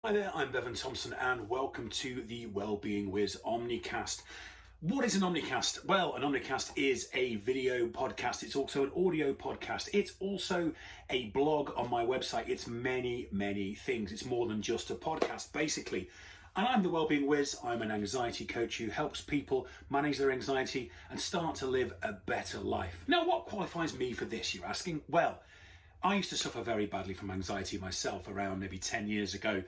Hi there, I'm Bevan Thompson and welcome to the Wellbeing Whizz Omnicast. What is an Omnicast? Well, an Omnicast is a video podcast. It's also an audio podcast. It's also a blog on my website. It's many, many things. It's more than just a podcast, basically. And I'm the Wellbeing Whizz. I'm an anxiety coach who helps people manage their anxiety and start to live a better life. Now, what qualifies me for this, you're asking? Well, I used to suffer very badly from anxiety myself around maybe 10 years ago.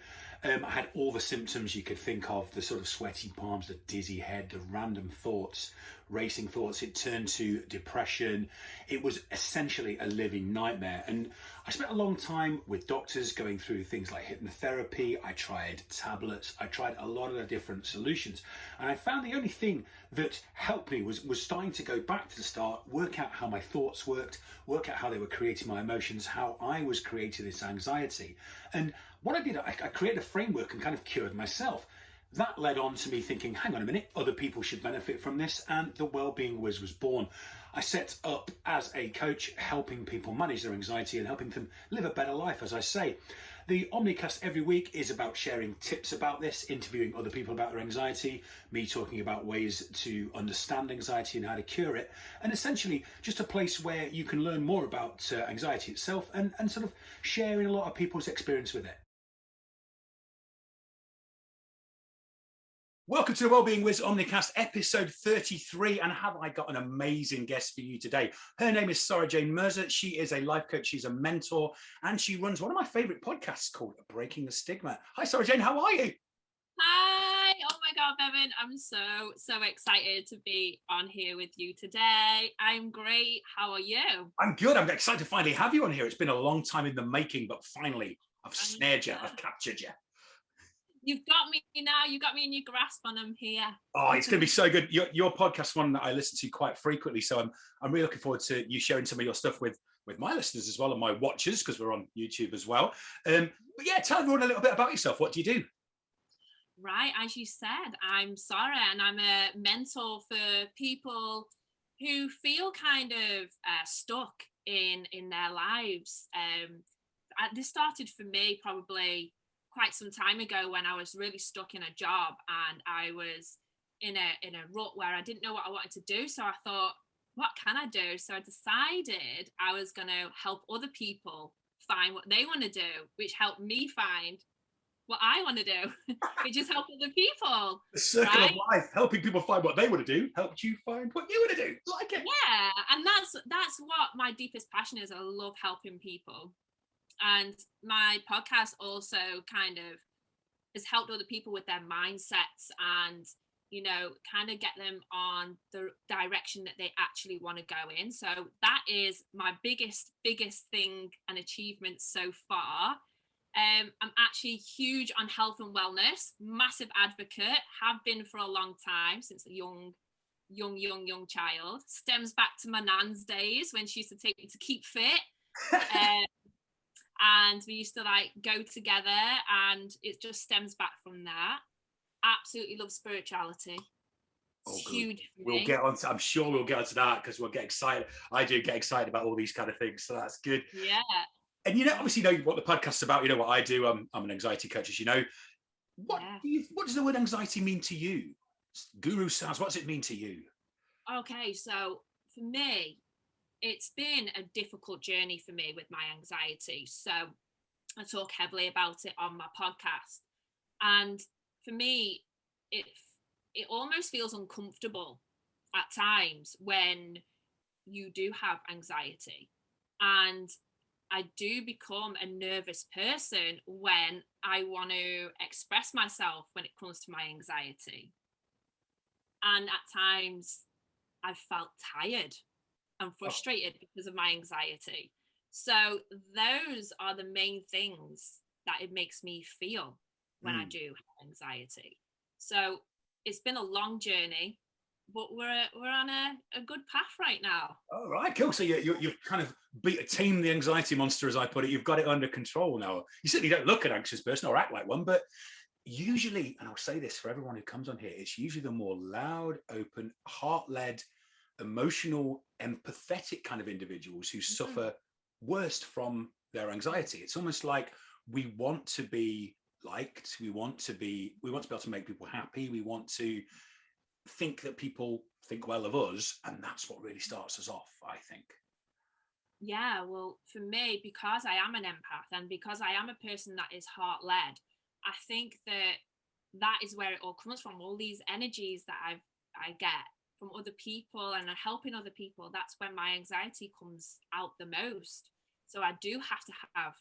I had all the symptoms you could think of, the sort of sweaty palms, the dizzy head, the random thoughts, racing thoughts. It turned to depression. It was essentially a living nightmare. And I spent a long time with doctors going through things like hypnotherapy. I tried tablets. I tried a lot of the different solutions. And I found the only thing that helped me was starting to go back to the start, work out how my thoughts worked, work out how they were creating my emotions, how I was creating this anxiety. And what I did, I created a framework and kind of cured myself. That led on to me thinking, hang on a minute, other people should benefit from this, and the Wellbeing Whizz was born. I set up as a coach, helping people manage their anxiety and helping them live a better life, as I say. The Omnicast every week is about sharing tips about this, interviewing other people about their anxiety, me talking about ways to understand anxiety and how to cure it, and essentially just a place where you can learn more about anxiety itself and sort of sharing a lot of people's experience with it. Welcome to the Wellbeing Whizz Omnicast, episode 33, and have I got an amazing guest for you today. Her name is Sara Jane Mirza. She is a life coach, she's a mentor, and she runs one of my favourite podcasts called Breaking the Stigma. Hi, Sara Jane, how are you? Hi, oh my God, Bevan, I'm so excited to be on here with you today. I'm great, how are you? I'm good, I'm excited to finally have you on here. It's been a long time in the making, but finally, I've snared you, I've captured you. You've got me now. You got me in your grasp, and I'm here. Oh, it's going to be so good. Your podcast, one that I listen to quite frequently, so I'm really looking forward to you sharing some of your stuff with my listeners as well and my watchers, because we're on YouTube as well. But yeah, tell everyone a little bit about yourself. What do you do? Right, as you said, I'm Sara, and I'm a mentor for people who feel kind of stuck in their lives. This started for me probably quite some time ago when I was really stuck in a job and I was in a rut where I didn't know what I wanted to do. So I thought, what can I do? So I decided I was going to help other people find what they want to do, which helped me find what I want to do, which is help other people. The circle of life, helping people find what they want to do, helped you find what you want to do. Like it. Yeah, and that's what my deepest passion is. I love helping people. And my podcast also kind of has helped other people with their mindsets and, you know, kind of get them on the direction that they actually want to go in. So that is my biggest thing and achievement so far. I'm actually huge on health and wellness, massive advocate, have been for a long time, since a young child. Stems back to my Nans days when she used to take me to keep fit. And we used to like go together, and it just stems back from that. Absolutely love spirituality. It's huge for me. We'll get on to, I'm sure we'll get onto that because we'll get excited. I do get excited about all these kind of things, so that's good. Yeah. And you know, obviously, you know what the podcast's about. You know what I do. I'm an anxiety coach, as you know. What does the word anxiety mean to you, Guru Saz? What does it mean to you? Okay, so for me, it's been a difficult journey for me with my anxiety. So I talk heavily about it on my podcast. And for me, it almost feels uncomfortable at times when you do have anxiety. And I do become a nervous person when I want to express myself when it comes to my anxiety. And at times I've felt tired and frustrated because of my anxiety. So those are the main things that it makes me feel when I do have anxiety. So it's been a long journey, but we're on a good path right now. All right, cool. So you've kind of tamed the anxiety monster, as I put it. You've got it under control now. You certainly don't look an anxious person or act like one, but usually, and I'll say this for everyone who comes on here, it's usually the more loud, open, heart-led, emotional, empathetic kind of individuals who suffer worst from their anxiety. It's almost like we want to be liked. We want to be able to make people happy. We want to think that people think well of us, and that's what really starts us off, I think. Yeah, well, for me, because I am an empath and because I am a person that is heart-led, I think that is where it all comes from. All these energies that I get from other people and helping other people, that's when my anxiety comes out the most. So I do have to have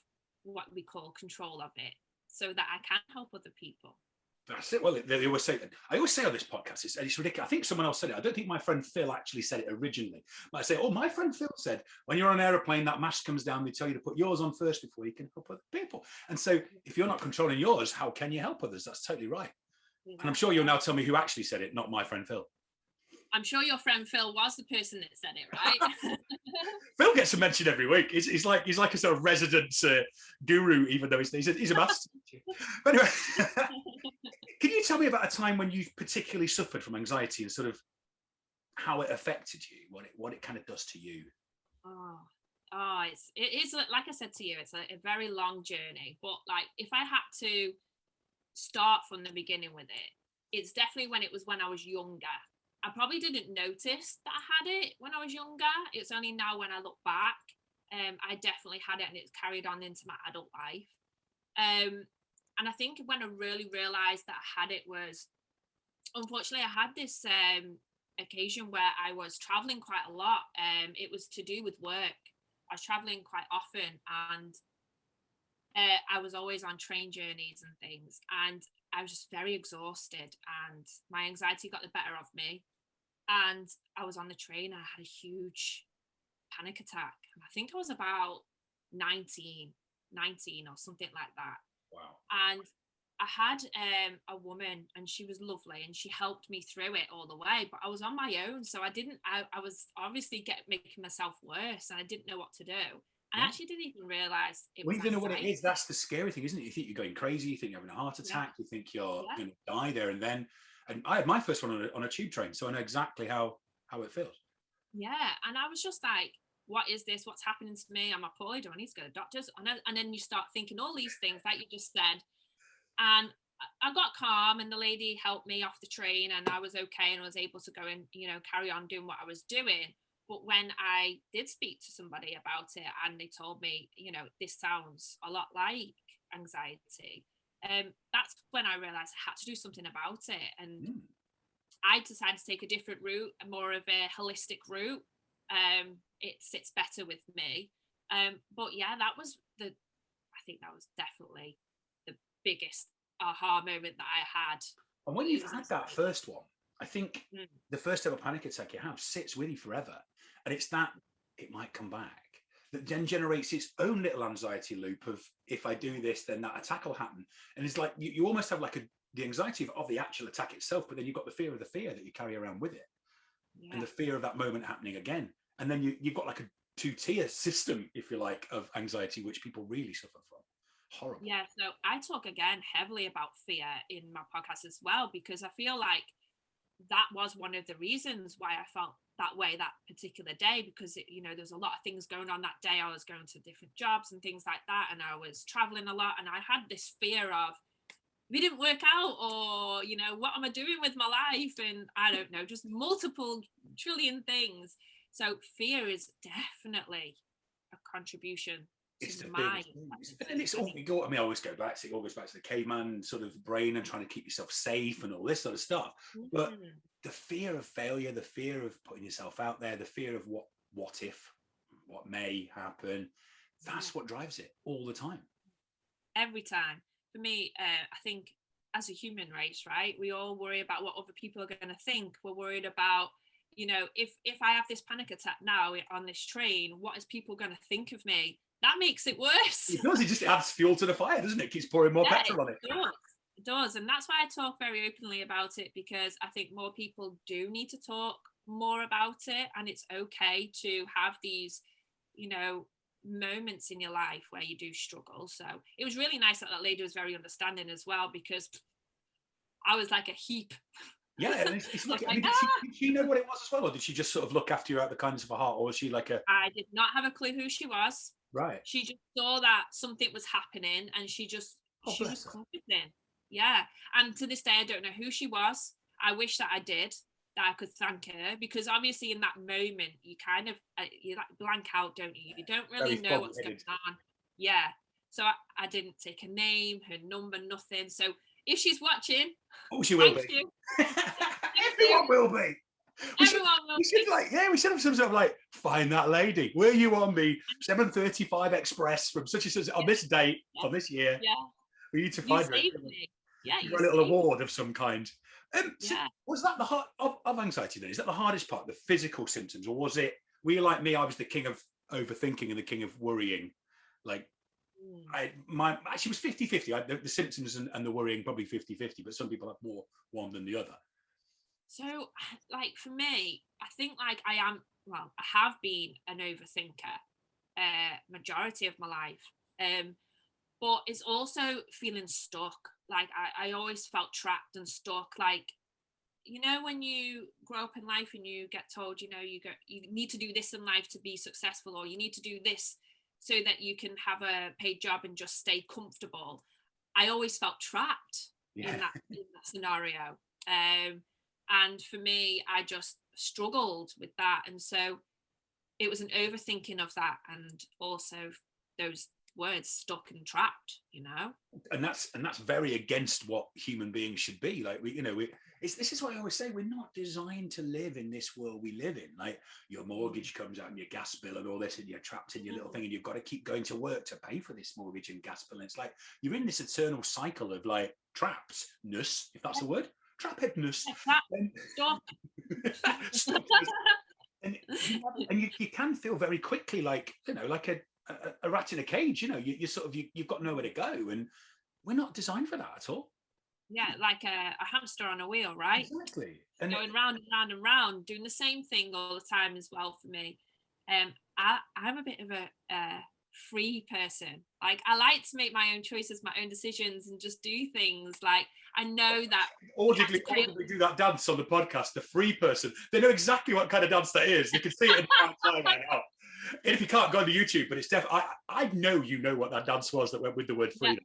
what we call control of it so that I can help other people. That's it. Well, they always say, I always say on this podcast, it's ridiculous. I think someone else said it. I don't think my friend Phil actually said it originally. But I say, oh, my friend Phil said, when you're on an aeroplane, that mask comes down, they tell you to put yours on first before you can help other people. And so if you're not controlling yours, how can you help others? That's totally right. Yeah. And I'm sure you'll now tell me who actually said it, not my friend Phil. I'm sure your friend Phil was the person that said it, right? Phil gets a mention every week. He's like a sort of resident guru, even though he's a master teacher. But anyway, can you tell me about a time when you've particularly suffered from anxiety and sort of how it affected you, what it kind of does to you? It is like I said to you, it's a very long journey. But like, if I had to start from the beginning with it, it's definitely when I was younger. I probably didn't notice that I had it when I was younger. It's only now when I look back, I definitely had it, and it's carried on into my adult life. And I think when I really realised that I had it was, unfortunately, I had this occasion where I was travelling quite a lot. It was to do with work. I was travelling quite often, and I was always on train journeys and things, and I was just very exhausted, and my anxiety got the better of me. And I was on the train, and I had a huge panic attack. And I think I was about 19 or something like that. Wow. And I had a woman, and she was lovely, and she helped me through it all the way. But I was on my own, so I was obviously making myself worse, and I didn't know what to do. I actually didn't even realise it was. Well, you don't know what it is. That's the scary thing, isn't it? You think you're going crazy. You think you're having a heart attack. You think you're going to die there and then. And I had my first one on a tube train, so I know exactly how it feels. Yeah, and I was just like, what is this? What's happening to me? Am I poorly? Do I need to go to the doctors? And then you start thinking all these things like you just said. And I got calm, and the lady helped me off the train, and I was okay, and I was able to go and, carry on doing what I was doing. But when I did speak to somebody about it, and they told me, this sounds a lot like anxiety, that's when I realized I had to do something about it. And I decided to take a different route, more of a holistic route. It sits better with me. But yeah, I think that was definitely the biggest aha moment that I had. And when you've had that first one, I think the first ever panic attack you have sits with you forever. And it's that it might come back that then generates its own little anxiety loop of, if I do this, then that attack will happen. And it's like you almost have like the anxiety of the actual attack itself, but then you've got the fear of the fear that you carry around with it. And the fear of that moment happening again. And then you've got like a two-tier system, if you like, of anxiety, which people really suffer from. Horrible. Yeah, so I talk again heavily about fear in my podcast as well, because I feel like that was one of the reasons why I felt that way that particular day, because there's a lot of things going on that day. I was going to different jobs and things like that, and I was traveling a lot, and I had this fear of, if it didn't work out, or what am I doing with my life, and I don't know, just multiple trillion things. So fear is definitely a contribution. It's the and it's all I always go back to the caveman sort of brain and trying to keep yourself safe and all this sort of stuff. But the fear of failure, the fear of putting yourself out there, the fear of what if, what may happen, that's what drives it all the time. Every time. For me, I think as a human race, right, we all worry about what other people are going to think. We're worried about, if I have this panic attack now on this train, what is people going to think of me? That makes it worse. It does. It just adds fuel to the fire, doesn't it? It keeps pouring more petrol on it. It does. And that's why I talk very openly about it, because I think more people do need to talk more about it. And it's okay to have these, moments in your life where you do struggle. So it was really nice that lady was very understanding as well, because I was like a heap. Yeah, and it's like, did she know what it was as well, or did she just sort of look after you out the kindness of her heart, or was she like I did not have a clue who she was. Right. She just saw that something was happening, and she just Oh, She was bless her. covered in. Yeah. And to this day, I don't know who she was. I wish that I did, that I could thank her, because obviously in that moment, you kind of, you like blank out, don't you? You don't really Very know what's going foggy-headed. on. Yeah. So I didn't take her name, her number, nothing. So if she's watching, Oh, she will thank be. you. Thank you. Everyone will be. Everyone will We should be. we should have some sort of like, find that lady. Were you on the 7:35 express from such and such on this date, Yeah. on this year? Yeah. We need to You find her. saved me. Yeah, Give you her a little saved me. award of some kind. So Yeah. was that the heart of anxiety then? Is that the hardest part, the physical symptoms? Or was it, were you like me, I was the king of overthinking and the king of worrying? Like, actually was 50-50. The symptoms and the worrying probably 50-50, but some people have more one than the other. So, like for me, I think like I have been an overthinker majority of my life. But it's also feeling stuck. Like I always felt trapped and stuck. Like, you know, when you grow up in life and you get told, you know, you need to do this in life to be successful, or you need to do this so that you can have a paid job and just stay comfortable. I always felt trapped in that scenario. And for me, I just struggled with that. And so it was an overthinking of that, and also those words, stuck and trapped, you know. And that's very against what human beings should be. Like, this is why I always say, we're not designed to live in this world we live in. Like, your mortgage comes out and your gas bill and all this, and you're trapped in your little thing, and you've got to keep going to work to pay for this mortgage and gas bill. And it's like you're in this eternal cycle of like trappedness, if that's the word, trappedness. Stop. and you can feel very quickly like, like a rat in a cage. You sort of, you've got nowhere to go, and we're not designed for that at all. Yeah, like a hamster on a wheel, right? Exactly. And going round and round and round, doing the same thing all the time as well for me. I'm a bit of a free person. Like, I like to make my own choices, my own decisions, and just do things. Like, I know that audibly do that dance on the podcast, the free person. They know exactly what kind of dance that is. You can see it in the time right now. And if you can't, go on to YouTube, but it's definitely, I know you know what that dance was that went with the word freedom.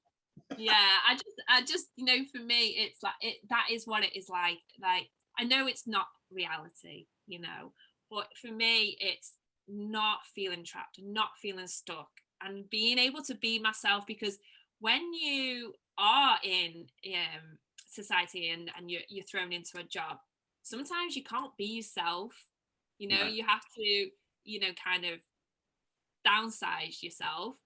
Yeah, I just for me, it's like that is what it is like. Like, I know it's not reality, but for me, it's not feeling trapped, not feeling stuck, and being able to be myself. Because when you are in society and you're thrown into a job, sometimes you can't be yourself. No. You have to kind of downsize yourself.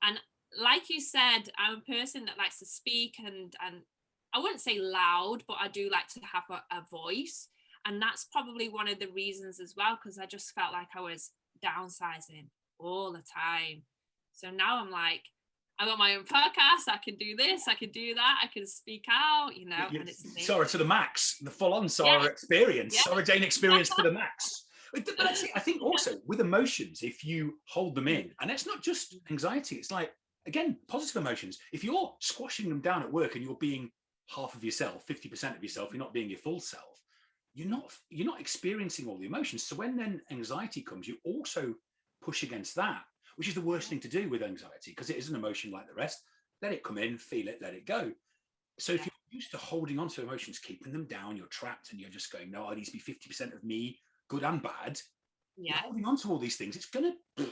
And like you said, I'm a person that likes to speak, and I wouldn't say loud, but I do like to have a voice. And that's probably one of the reasons as well, because I just felt like I was downsizing all the time. So now I'm like, I got my own podcast, I can do this, I can do that, I can speak out, and it's amazing. Sarah to the max, the full-on Sara experience, Sara Jane experience to the max. But I think also with emotions, if you hold them in, and it's not just anxiety, it's like, again, positive emotions. If you're squashing them down at work and you're being half of yourself, 50% of yourself, you're not being your full self, you're not experiencing all the emotions. So when then anxiety comes, you also push against that, which is the worst thing to do with anxiety, because it is an emotion like the rest. Let it come in, feel it, let it go. So if you're used to holding on to emotions, keeping them down, you're trapped, and you're just going, no, I need to be 50% of me, good and bad. You're holding on to all these things. It's going to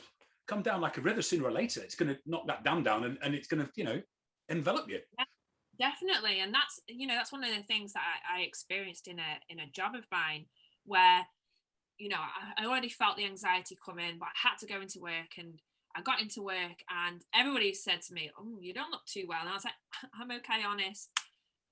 come down like a river sooner or later. It's going to knock that dam down, and it's going to, envelop you. Yeah, definitely. And that's one of the things that I experienced in a job of mine, where, I already felt the anxiety come in, but I had to go into work, and I got into work, and everybody said to me, "Oh, you don't look too well." And I was like, "I'm okay, honest."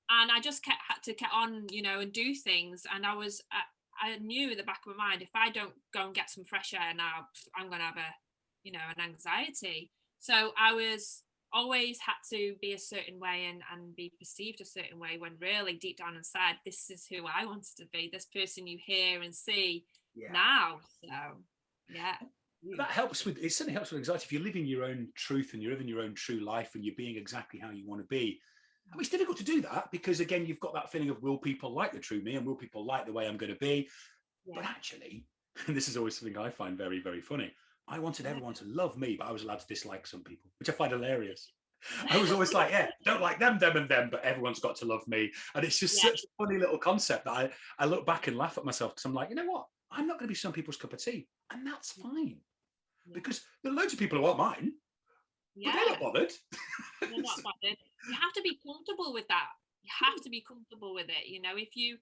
And I just had to get on, and do things. And I knew in the back of my mind, if I don't go and get some fresh air now, I'm going to have an anxiety. So I was always had to be a certain way and be perceived a certain way, when really deep down inside, this is who I wanted to be, this person you hear and see now. So that helps with, it certainly helps with anxiety. If you're living your own truth and you're living your own true life and you're being exactly how you want to be, I mean, it's difficult to do that, because again, you've got that feeling of, will people like the true me, and will people like the way I'm going to be? But actually, and this is always something I find very, very funny, I wanted everyone to love me, but I was allowed to dislike some people, which I find hilarious. I was always like, yeah, don't like them, and them, but everyone's got to love me. And it's just Yeah. such a funny little concept that I look back and laugh at myself because I'm like, you know what? I'm not going to be some people's cup of tea. And that's fine. Yeah. Because there are loads of people who aren't mine, but they're not bothered. They're not bothered. You have to be comfortable with that. You have to be comfortable with it. You know, if you,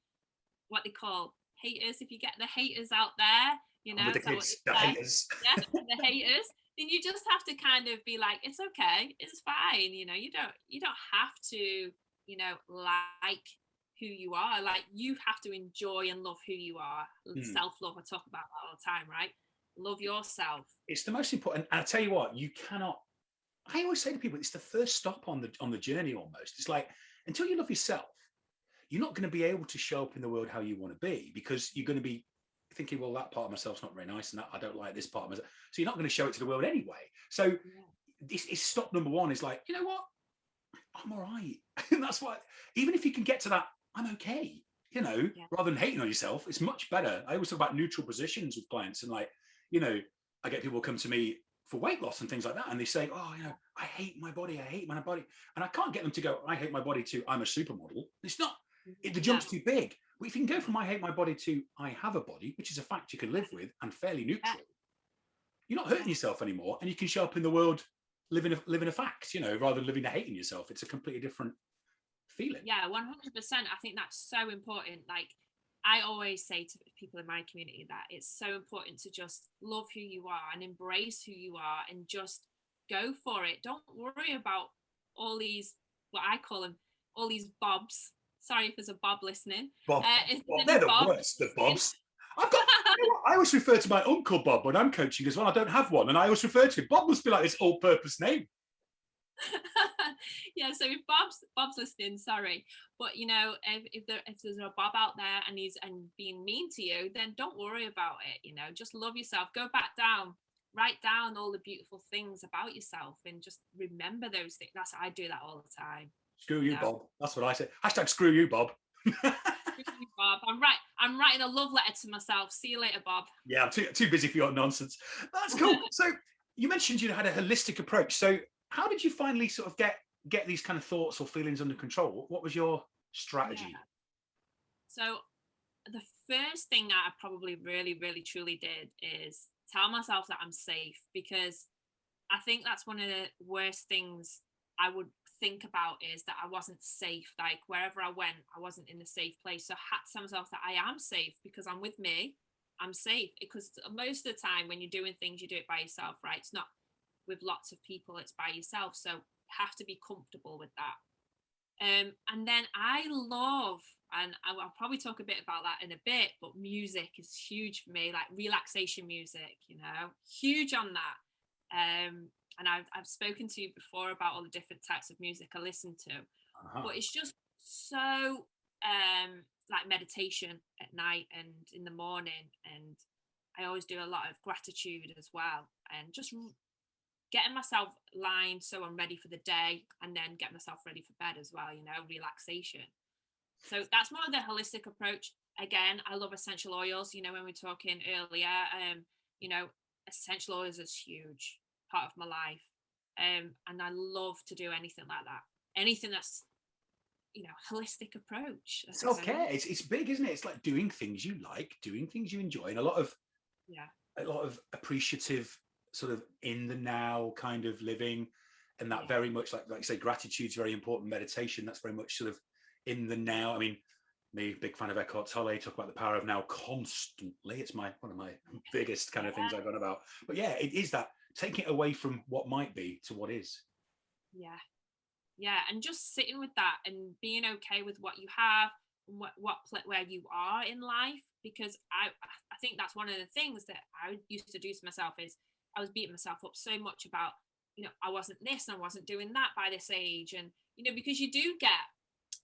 what they call haters, if you get the haters out there, you know, With the kids, the haters. Yeah, the haters, then you just have to kind of be like, it's okay, it's fine. You know, you don't have to, you know, like who you are. Like, you have to enjoy and love who you are. Self-love, I talk about that all the time, right? Love yourself. It's the most important. And I tell you what, you cannot. I always say to people, it's the first stop on the journey. Almost, it's like until you love yourself, you're not going to be able to show up in the world how you want to be, because you're going to be thinking, well, that part of myself's not very nice, and that I don't like this part of myself. So you're not going to show it to the world anyway. So this is stop number one. Is like, you know what, I'm all right. And that's why, even if you can get to that, I'm okay. You know, rather than hating on yourself, it's much better. I always talk about neutral positions with clients, and like, you know, I get people come to me for weight loss and things like that, and they say, oh, you know, I hate my body, and I can't get them to go, I hate my body, to I'm a supermodel. It's not, the jump's too big. But if you can go from I hate my body to I have a body, which is a fact you can live with and fairly neutral, you're not hurting yourself anymore, and you can show up in the world living a fact, you know, rather than living a hating yourself. It's a completely different feeling. Yeah, 100%. I think that's so important. Like, I always say to people in my community that it's so important to just love who you are and embrace who you are and just go for it. Don't worry about all these, what I call them, all these bobs. Sorry if there's a bob listening. Bob, they're the worst, the bobs. I've got, you know, I always refer to my uncle Bob when I'm coaching as well. I don't have one, and I always refer to him. Bob must be like this all-purpose name. Yeah, so if Bob's listening, sorry, but you know, if there's a Bob out there and he's being mean to you, then don't worry about it. You know, just love yourself. Go back down, write down all the beautiful things about yourself, and just remember those things. I do that all the time. Screw you, Bob. That's what I say. Hashtag screw you, Bob. Screw you, Bob. I'm writing a love letter to myself. See you later, Bob. Yeah, I'm too busy for your nonsense. That's cool. So you mentioned you had a holistic approach. So how did you finally sort of get these kind of thoughts or feelings under control? What was your strategy? Yeah. So the first thing that I probably really, really, truly did is tell myself that I'm safe, because I think that's one of the worst things I would think about, is that I wasn't safe. Like, wherever I went, I wasn't in a safe place. So I had to tell myself that I am safe because I'm with me. I'm safe, because most of the time when you're doing things, you do it by yourself, right? It's not with lots of people, it's by yourself. So you have to be comfortable with that. And then I love, and I'll probably talk a bit about that in a bit, but music is huge for me, like relaxation music, you know, huge on that. And I've spoken to you before about all the different types of music I listen to, but it's just so like meditation at night and in the morning, and I always do a lot of gratitude as well, and just getting myself lined so I'm ready for the day, and then get myself ready for bed as well, you know, relaxation. So that's more of the holistic approach. Again, I love essential oils, you know, when we were talking earlier, you know, essential oils is huge part of my life, and I love to do anything like that, anything that's, you know, holistic approach. Self-care, it's big, isn't it? It's like doing things you like, doing things you enjoy, and a lot of appreciative, sort of in the now kind of living, and that very much like you say, gratitude's very important. Meditation, that's very much sort of in the now. I mean, me, big fan of Eckhart Tolle, talk about the power of now constantly. It's one of my biggest kind of things I've got about. But yeah, it is that taking it away from what might be to what is. Yeah, and just sitting with that and being okay with what you have and where you are in life, because I think that's one of the things that I used to do to myself, is I was beating myself up so much about, you know, I wasn't this and I wasn't doing that by this age. And, you know, because you do get,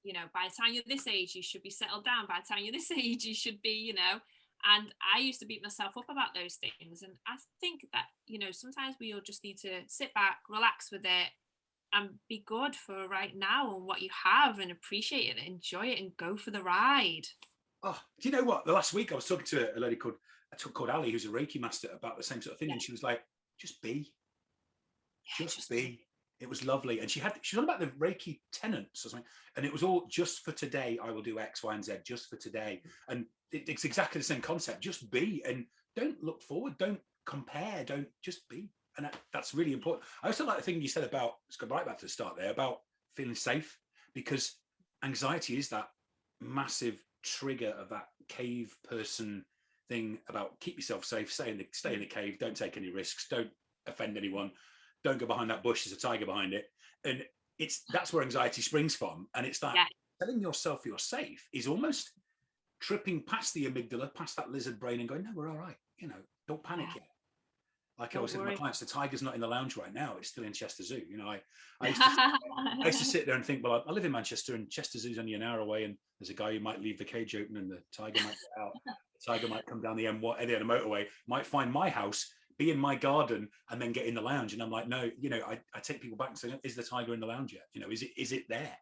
you know, by the time you're this age, you should be settled down. By the time you're this age, you should be, you know, and I used to beat myself up about those things. And I think that, you know, sometimes we all just need to sit back, relax with it, and be good for right now and what you have, and appreciate it, enjoy it, and go for the ride. Oh, do you know what? The last week I was talking to a lady called Ali, who's a Reiki master, about the same sort of thing. And she was like, just be. Just be. It was lovely. And she was on about the Reiki tenants or something. And it was all just for today. I will do X, Y, and Z just for today. And it's exactly the same concept. Just be, and don't look forward. Don't compare. Don't, just be. And that's really important. I also like the thing you said about, let's go right back to the start there, about feeling safe, because anxiety is that massive trigger of that cave person thing about keep yourself safe, stay in the cave, don't take any risks, don't offend anyone, don't go behind that bush, there's a tiger behind it. And that's where anxiety springs from. And it's that telling yourself you're safe is almost tripping past the amygdala, past that lizard brain, and going, no, we're all right, don't panic yet. Like I was saying to my clients, the tiger's not in the lounge right now, it's still in Chester Zoo. I used to sit there and think, well, I live in Manchester, and Chester Zoo's only an hour away, and there's a guy who might leave the cage open and the tiger might get out. The tiger might come down the motorway, might find my house, be in my garden, and then get in the lounge. And I'm like, no, I take people back and say, is the tiger in the lounge yet? Is it there?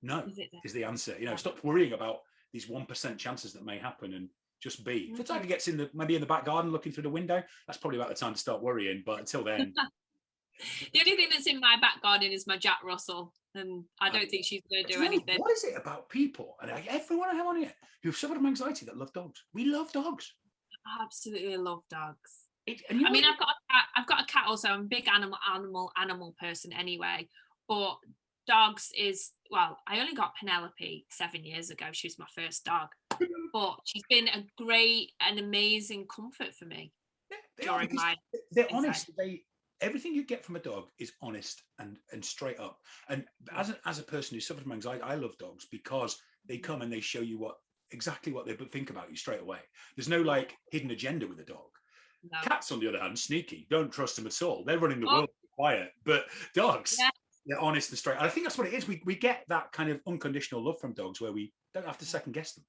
No, is the answer. Stop worrying about these 1% chances that may happen, and just be. If the tiger gets maybe in the back garden looking through the window, that's probably about the time to start worrying. But until then. The only thing that's in my back garden is my Jack Russell, and I don't think she's going to do anything. What is it about people, and everyone I have on here, who've suffered from anxiety, that love dogs? We love dogs. I absolutely love dogs. I've got a cat also. I'm a big animal person anyway, but dogs is, well, I only got Penelope 7 years ago. She was my first dog, but she's been a great and amazing comfort for me. They're honest. Everything you get from a dog is honest and straight up. And as a person who suffers from anxiety, I love dogs because they come and they show you exactly what they think about you straight away. There's no hidden agenda with a dog. No. Cats, on the other hand, sneaky. Don't trust them at all. They're running the world quiet. But dogs, they're honest and straight. And I think that's what it is. We get that kind of unconditional love from dogs where we don't have to second guess them.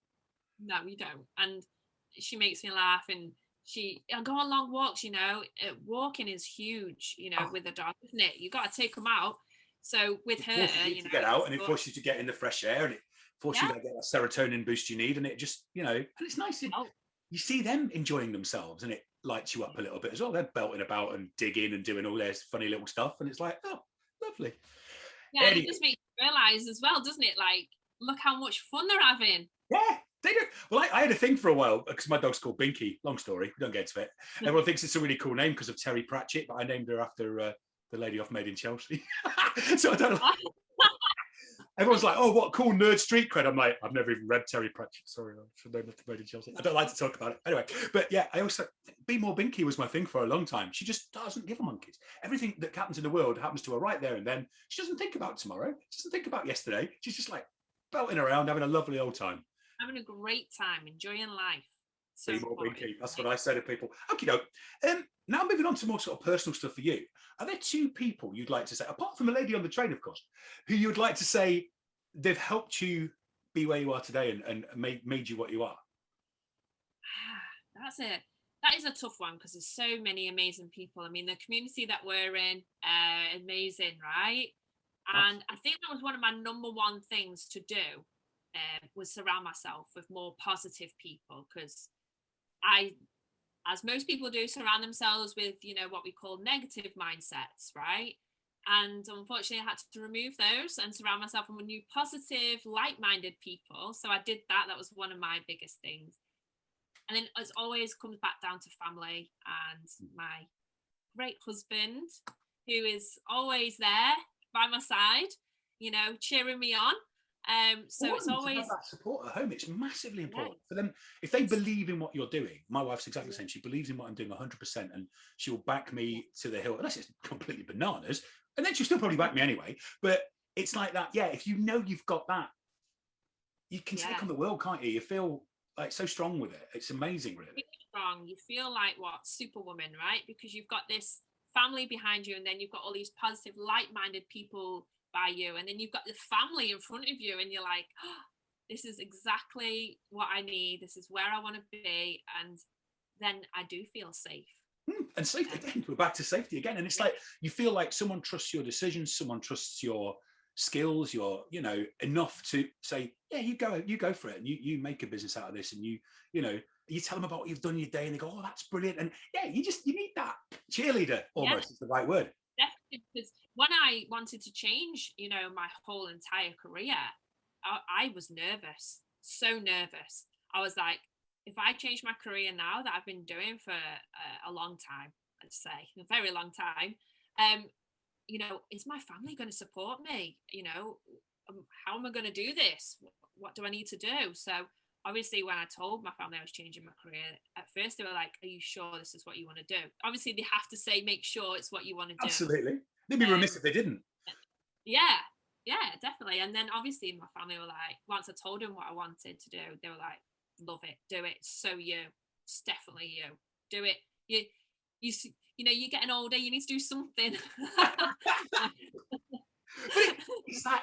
No, we don't. And she makes me laugh, and I go on long walks, walking is huge, with a dog, isn't it? You got to take them out. So with her, to get out, and it forces you to get in the fresh air, and it forces you to get that serotonin boost you need, and it just, and it's nice. You see them enjoying themselves, and it lights you up a little bit as well. They're belting about and digging and doing all their funny little stuff, and it's like, oh, lovely. Yeah, anyway. It just makes you realise as well, doesn't it? Like, look how much fun they're having. Yeah. They do. Well, I had a thing for a while because my dog's called Binky. Long story, we don't get to it. Everyone thinks it's a really cool name because of Terry Pratchett, but I named her after the lady off Made in Chelsea. So I don't. Everyone's like, "Oh, what cool nerd street cred." I'm like, I've never even read Terry Pratchett. Sorry, I should name after Made in Chelsea. I don't like to talk about it anyway. But yeah, I also Be More Binky was my thing for a long time. She just doesn't give a monkeys. Everything that happens in the world happens to her right there and then. She doesn't think about tomorrow. She doesn't think about yesterday. She's just like belting around, having a lovely old time. Having a great time, enjoying life. So Be more Binky. That's what I say to people. Okay, now moving on to more sort of personal stuff for you. Are there two people you'd like to say, apart from a lady on the train, of course, who you'd like to say they've helped you be where you are today and made you what you are? That is a tough one because there's so many amazing people. I mean, the community that we're in, amazing, right? And I think that was one of my number one things to do. Was surround myself with more positive people, because as most people do, surround themselves with what we call negative mindsets, right? And unfortunately I had to remove those and surround myself with new positive, like-minded people. So I did that. That was one of my biggest things. And then as always comes back down to family and my great husband, who is always there by my side, cheering me on. So it's always have that support at home. It's massively important for them. If they believe in what you're doing, my wife's exactly the same. She believes in what I'm doing 100%, and she'll back me to the hill, unless it's completely bananas. And then she'll still probably back me anyway. But it's like that. Yeah, if you've got that, you can take on the world, can't you? You feel like so strong with it. It's amazing, really. Strong. You feel like Superwoman, right? Because you've got this family behind you, and then you've got all these positive, like-minded people by you, and then you've got the family in front of you, and you're like, oh, this is exactly what I need, this is where I want to be, and then I do feel safe. And safety again, we're back to safety again, and it's like you feel like someone trusts your decisions, someone trusts your skills, your enough to say, yeah, you go for it, and you make a business out of this, and you tell them about what you've done in your day, and they go, oh, that's brilliant. And yeah, you need that cheerleader almost is the right word. Definitely, because when I wanted to change, my whole entire career, I was nervous, so nervous. I was like, if I change my career now that I've been doing for a long time, let's say a very long time, is my family going to support me? How am I going to do this? What do I need to do? So obviously, when I told my family I was changing my career, at first they were like, "Are you sure this is what you want to do?" Obviously, they have to say, "Make sure it's what you want to do." Absolutely. They'd be remiss if they didn't. Yeah, yeah, definitely. And then obviously, my family were like, once I told them what I wanted to do, they were like, "Love it, do it. It's so you. It's definitely you. Do it. You're getting older. You need to do something." But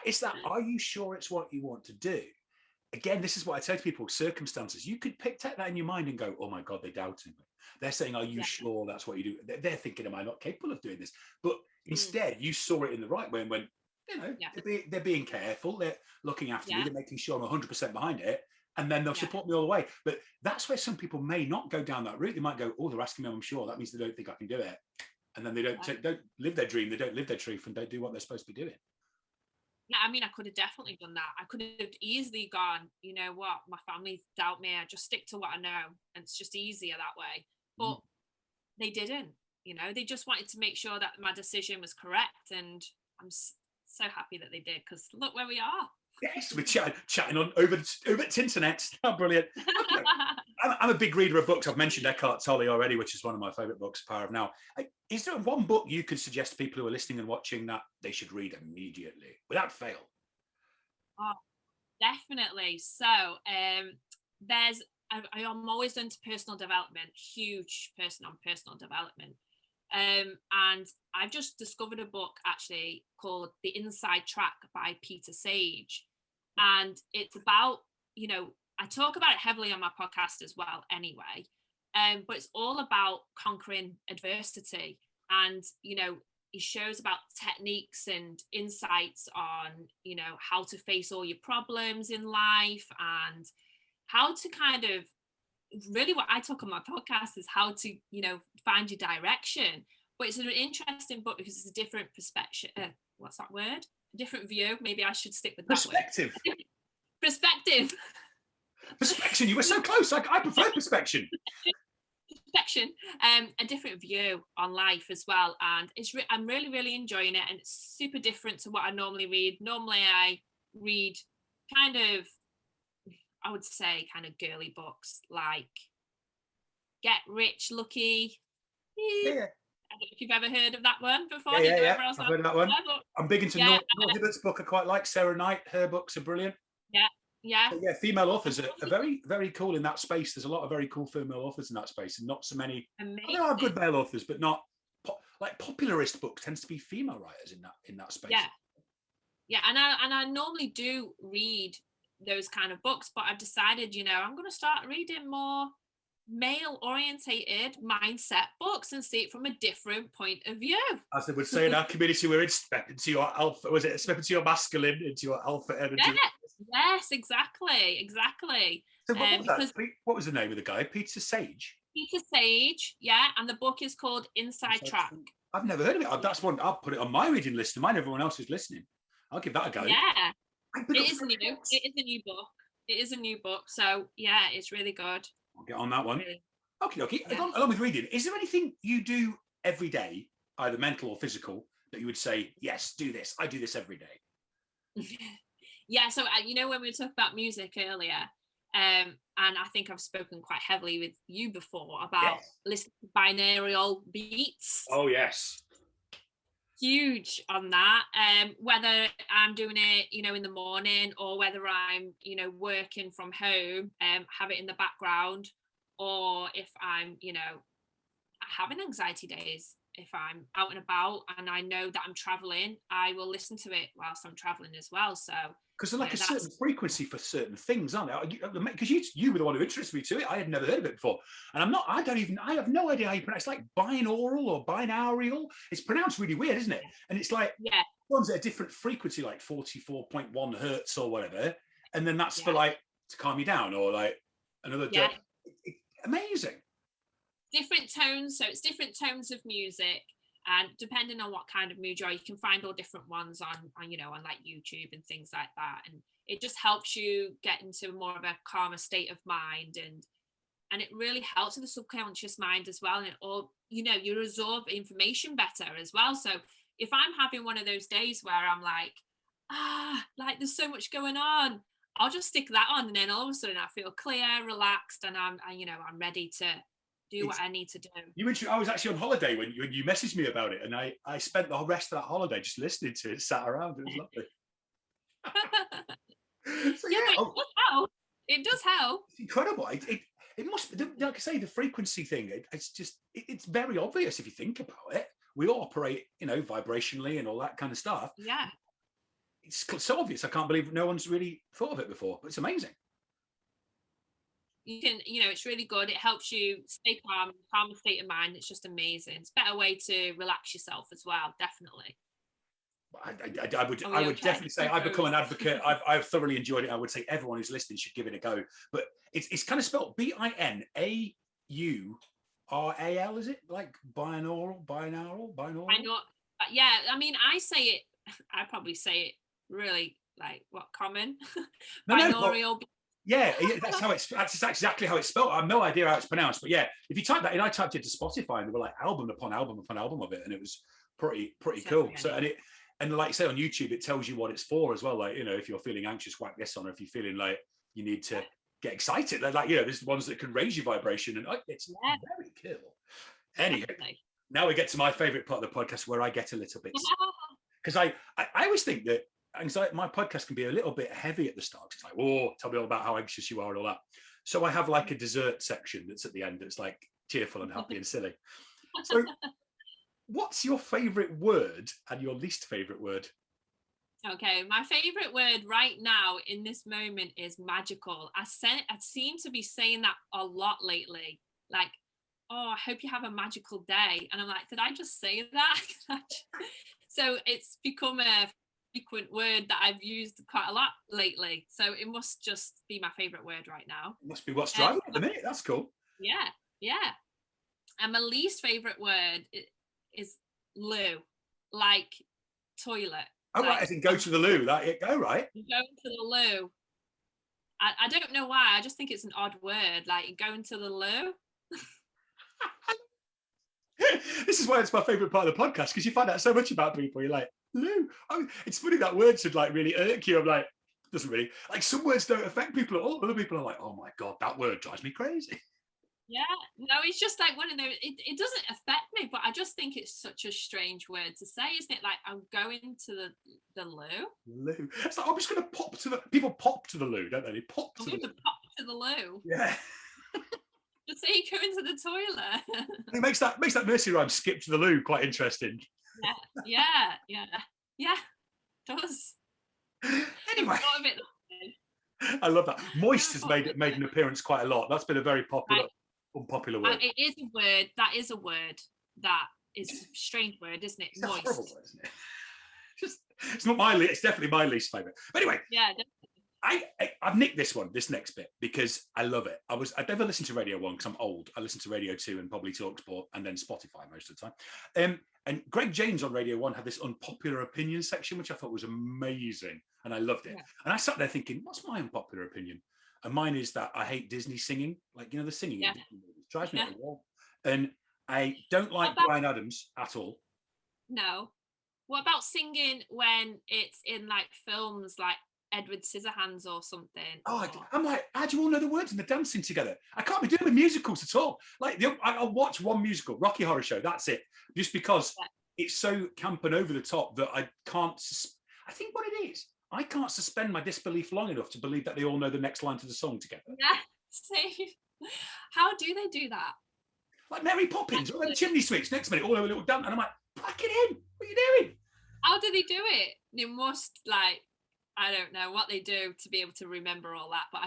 it's that. Are you sure it's what you want to do? Again, this is what I say to people: circumstances. You could take that in your mind and go, "Oh my God, they're doubting me. They're saying, are you sure that's what you do?" They're thinking, "Am I not capable of doing this?" But instead, you saw it in the right way and went, they're being careful. They're looking after me. They're making sure I'm 100% behind it. And then they'll support me all the way. But that's where some people may not go down that route. They might go, "Oh, they're asking me, I'm sure." That means they don't think I can do it. And then they don't live their dream. They don't live their truth and don't do what they're supposed to be doing. Yeah, I mean, I could have definitely done that. I could have easily gone, you know what, my family doubt me. I just stick to what I know. And it's just easier that way. But they didn't, they just wanted to make sure that my decision was correct. And I'm so happy that they did, because look where we are. Yes, we're chatting on over internet. Oh, brilliant. Okay. I'm a big reader of books. I've mentioned Eckhart Tolle already, which is one of my favourite books, Power of Now. Is there one book you could suggest to people who are listening and watching that they should read immediately, without fail? Oh, definitely. So I'm always into personal development, huge person on personal development. And I've just discovered a book actually called The Inside Track by Peter Sage. And it's about, I talk about it heavily on my podcast as well anyway. But it's all about conquering adversity. And, he shows about techniques and insights on, how to face all your problems in life, and how to kind of, really what I talk on my podcast is how to, find your direction. But it's an interesting book because it's a different perspective. What's that word? A different view. Maybe I should stick with that perspective. Word. Perspective. Perspection. You were so close. I prefer perspection. Perspection. A different view on life as well, and I'm really, really enjoying it, and it's super different to what I normally read. Normally, I read kind of, I would say, kind of girly books like Get Rich Lucky. Yeah. I don't know if you've ever heard of that one before. Yeah. I've heard of that one. I'm big into Noel Hibbert's book. I quite like Sarah Knight. Her books are brilliant. Yeah. But female authors are very, very cool in that space. There's a lot of very cool female authors in that space, and not so many. There are good male authors, but not like popularist books tends to be female writers in that space. Yeah, and I normally do read those kind of books, but I've decided, I'm going to start reading more male orientated mindset books and see it from a different point of view. As they would say in our community, we're stepping into your alpha. Was it stepping into your masculine, into your alpha energy? Yes, exactly. So what was the name of the guy? Peter Sage. Peter Sage, yeah, and the book is called Inside Track. I've never heard of it. That's one. I'll put it on my reading list, and mine everyone else is listening. I'll give that a go. Yeah, it is new. It is a new book. It is a new book, so yeah, it's really good. I'll get on that one. Really. Okay. Yeah. Along with reading, is there anything you do every day, either mental or physical, that you would say, yes, do this? I do this every day. Yeah, so when we talked about music earlier, and I think I've spoken quite heavily with you before about listening to binaural beats. Oh yes. Huge on that. Whether I'm doing it, in the morning, or whether I'm, working from home, have it in the background, or if I'm, having anxiety days, if I'm out and about and I know that I'm traveling, I will listen to it whilst I'm traveling as well. So because there's like a certain frequency for certain things, aren't there? Because you were the one who introduced me to it. I had never heard of it before, and I have no idea how you pronounce. It's like binaural or binaural. It's pronounced really weird, isn't it? And it's like one's at a different frequency, like 44.1 hertz or whatever, and then that's for like to calm you down, or like another. Amazing. Different tones, so it's different tones of music, And depending on what kind of mood you are, you can find all different ones on on like YouTube and things like that. And it just helps you get into more of a calmer state of mind, and it really helps with the subconscious mind as well. And it all, you absorb information better as well. So if I'm having one of those days where I'm like, like there's so much going on, I'll just stick that on, and then all of a sudden I feel clear, relaxed, and I'm ready to do what I need to do. I was actually on holiday when you messaged me about it, and I spent the rest of that holiday just listening to it, sat around. It was lovely. So, But it does help. It does help. It's incredible. It must, like I say, the frequency thing. It's very obvious if you think about it. We all operate, vibrationally and all that kind of stuff. Yeah. It's so obvious. I can't believe no one's really thought of it before. But it's amazing. You can, it's really good. It helps you stay calm state of mind. It's just amazing. It's a better way to relax yourself as well. Definitely. I would definitely say I've become an advocate. I've thoroughly enjoyed it. I would say everyone who's listening should give it a go. But it's kind of spelled Binaural, is it? Like binaural? Yeah, I mean, I probably say it really like common. Binaural. Yeah, that's exactly how it's spelled. I have no idea how it's pronounced, but yeah, if you type that in, I typed it to Spotify, and there were like album upon album upon album of it, and it was pretty cool. So and like I say on YouTube, it tells you what it's for as well. Like, if you're feeling anxious, whack this on, or if you're feeling like you need to get excited, like there's ones that can raise your vibration, and it's very cool. Anyway, now we get to my favorite part of the podcast, where I get a little bit, because I always think that anxiety, my podcast can be a little bit heavy at the start. It's like, tell me all about how anxious you are and all that. So I have like a dessert section that's at the end that's like cheerful and happy and silly. So what's your favorite word and your least favorite word? Okay, my favorite word right now in this moment is magical. I seem to be saying that a lot lately. Like, I hope you have a magical day. And I'm like, did I just say that? So it's become a frequent word that I've used quite a lot lately. So it must just be my favorite word right now. It must be what's driving it at the minute. That's cool. Yeah. And my least favorite word is loo, like toilet. Oh, right, I think go to the loo. Go right. Going to the loo. I don't know why. I just think it's an odd word, like going to the loo. This is why it's my favorite part of the podcast, because you find out so much about people. You're like, loo. It's funny that word should like really irk you. I'm like, doesn't really. Like some words don't affect people at all. Other people are like, oh my God, that word drives me crazy. Yeah, no, it's just like one of those, it doesn't affect me, but I just think it's such a strange word to say, isn't it? Like, I'm going to the loo. Loo. It's like, I'm just going to pop to the, people pop to the loo, don't they? They pop to the loo. Pop to the loo. Yeah. Just say you go into the toilet. It makes that nursery rhyme skip to the loo quite interesting. Yeah, it does. Anyway. I love that. Moist has made an appearance quite a lot. That's been a very popular, unpopular word. It is a word. That is a word. That is a strange word, isn't it? It's moist. A horrible word, isn't it? It's not my least. It's definitely my least favourite. But anyway, yeah, definitely. I've nicked this next bit, because I love it. I've never listened to Radio 1 because I'm old. I listen to Radio 2 and probably TalkSport and then Spotify most of the time. And Greg James on Radio 1 had this unpopular opinion section, which I thought was amazing. And I loved it. Yeah. And I sat there thinking, what's my unpopular opinion? And mine is that I hate Disney singing. Like, the singing in Disney movies drives me up the wall. And I don't like Bryan Adams at all. No. What about singing when it's in like films like Edward Scissorhands or something? I'm like, how do you all know the words and the dancing together? I can't be doing the musicals at all. Like, I'll watch one musical, Rocky Horror Show, that's it. Just because it's so camp and over the top that I can't, I think what it is, I can't suspend my disbelief long enough to believe that they all know the next line to the song together. Yeah, same. How do they do that? Like Mary Poppins, or the Chimney Sweeps, next minute, all over a little dance, and I'm like, pack it in, what are you doing? How do they do it? They must, like, I don't know what they do to be able to remember all that, but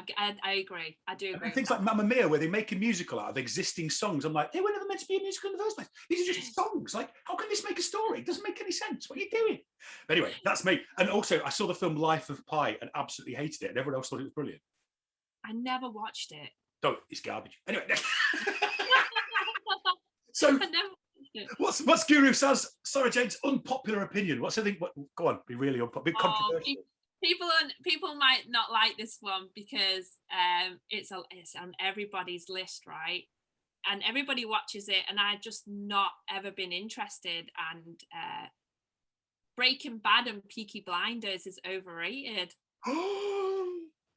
I agree. I do agree. And things like Mamma Mia, where they make a musical out of existing songs. I'm like, they were never meant to be a musical in the first place. These are just songs. Like, how can this make a story? It doesn't make any sense. What are you doing? But anyway, that's me. And also, I saw the film Life of Pi and absolutely hated it, and everyone else thought it was brilliant. I never watched it. Don't. It's garbage. Anyway. So What's Guru Saz, Sara Jane's unpopular opinion? What's the thing? Go on, be really unpopular, controversial. People might not like this one because it's on everybody's list, right? And everybody watches it, and I've just not ever been interested. And Breaking Bad and Peaky Blinders is overrated.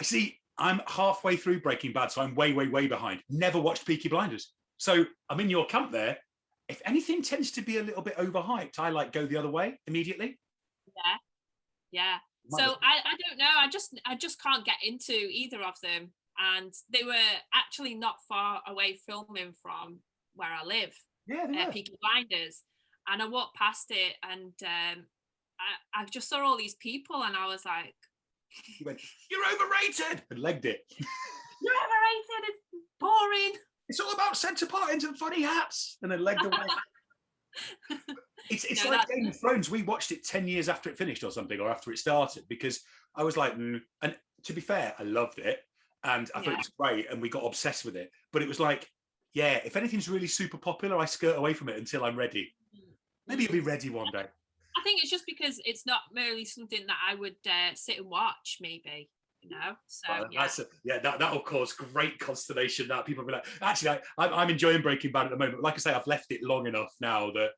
See, I'm halfway through Breaking Bad, so I'm way, way, way behind. Never watched Peaky Blinders, so I'm in your camp there. If anything tends to be a little bit overhyped, I go the other way immediately. Yeah. So I don't know. I just can't get into either of them. And they were actually not far away filming from where I live. Yeah, they were. Peaky Blinders. And I walked past it, and I just saw all these people, and I was like, you went, "You're overrated," and legged it. You're overrated. It's boring. It's all about centre partings and funny hats, and then legged away. It's like Game of Thrones. We watched it 10 years after it finished or something, or after it started, because I was like, and to be fair, I loved it, and I thought it was great, and we got obsessed with it. But it was like, yeah, if anything's really super popular, I skirt away from it until I'm ready. Maybe it'll be ready one day. I think it's just because it's not merely something that I would sit and watch, maybe. So that'll cause great consternation. That people will be like, actually, I'm enjoying Breaking Bad at the moment. Like I say, I've left it long enough now that,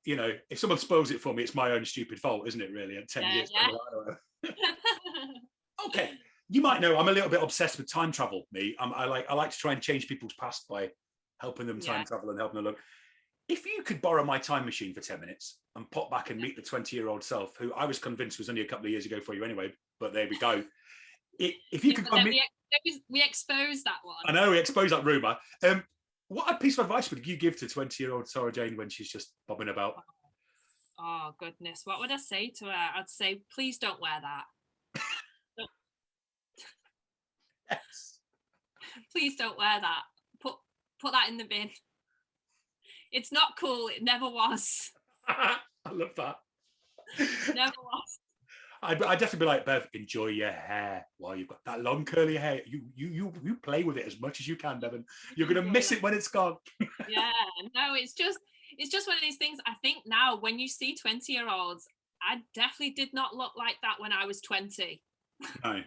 you know, if someone spoils it for me, it's my own stupid fault, isn't it? Really, and 10 years. Okay, you might know I'm a little bit obsessed with time travel. Me, I like to try and change people's past by helping them time travel and helping them look. If you could borrow my time machine for 10 minutes and pop back and meet the 20-year-old self, who I was convinced was only a couple of years ago for you anyway, but there we go. If you could go we exposed that one. I know, we exposed that rumour. What piece of advice would you give to 20-year-old Sara Jane when she's just bobbing about? Oh, goodness. What would I say to her? I'd say, please don't wear that. Yes. Please don't wear that. Put that in the bin. It's not cool. It never was. I love that. Never was. I'd definitely be like, Bev, enjoy your hair while you've got that long curly hair. You play with it as much as you can, Devon. You're gonna miss it when it's gone. Yeah, no, it's just one of these things. I think now when you see 20-year-olds, I definitely did not look like that when I was 20. No,